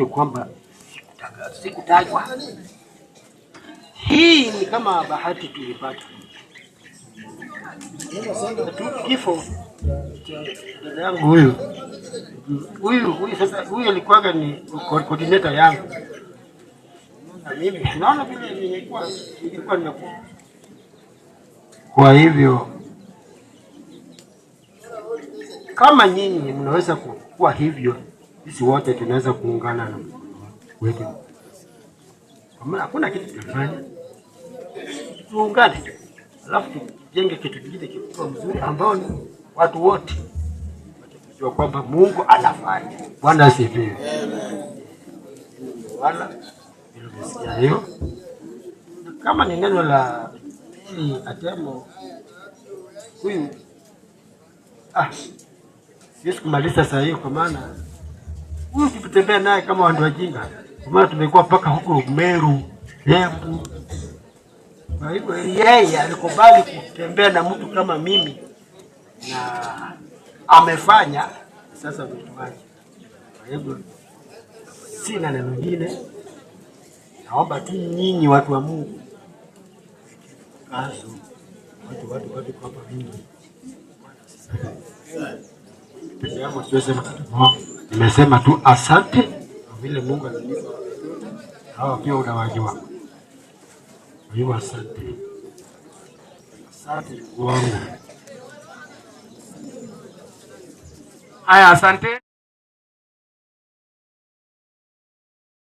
kwamba sikutajwa. Hii ni kama bahati tulipata. Kifo dada yangu huyu alikuwa ni coordinator yangu. Na mimi naona vile nilikuwa nimekuwa. Kwa hivyo kama nyinyi mnaweza kuwa hivyo, sisi wote tunaweza kuungana na wetu. Kama hakuna kitu tunafanya, tuungane. Alafu tujenge kitu kingine kikubwa mzuri ambao ni watu wote watajua kwamba Mungu anafanya. Bwana asifiwe. Wala nilisikia hiyo. Kama ni neno la ili atemo huyu sisi kumaliza saa hiyo, kwa maana huyu tukitembea naye kama watu wajinga, kwa maana tumekuwa paka huko Meru, Embu. Kwa hivyo yeye alikubali kutembea na mtu kama mimi na amefanya sasa vitu vyake. Kwa hivyo sina neno lingine, naomba tu nyinyi watu wa Mungu kazo watu kwa mimi. Nimesema tu asante kwa vile Mungu alinipa. Hawa pia unawajua. Kwa hivyo asante. Asante wangu. Haya, asante.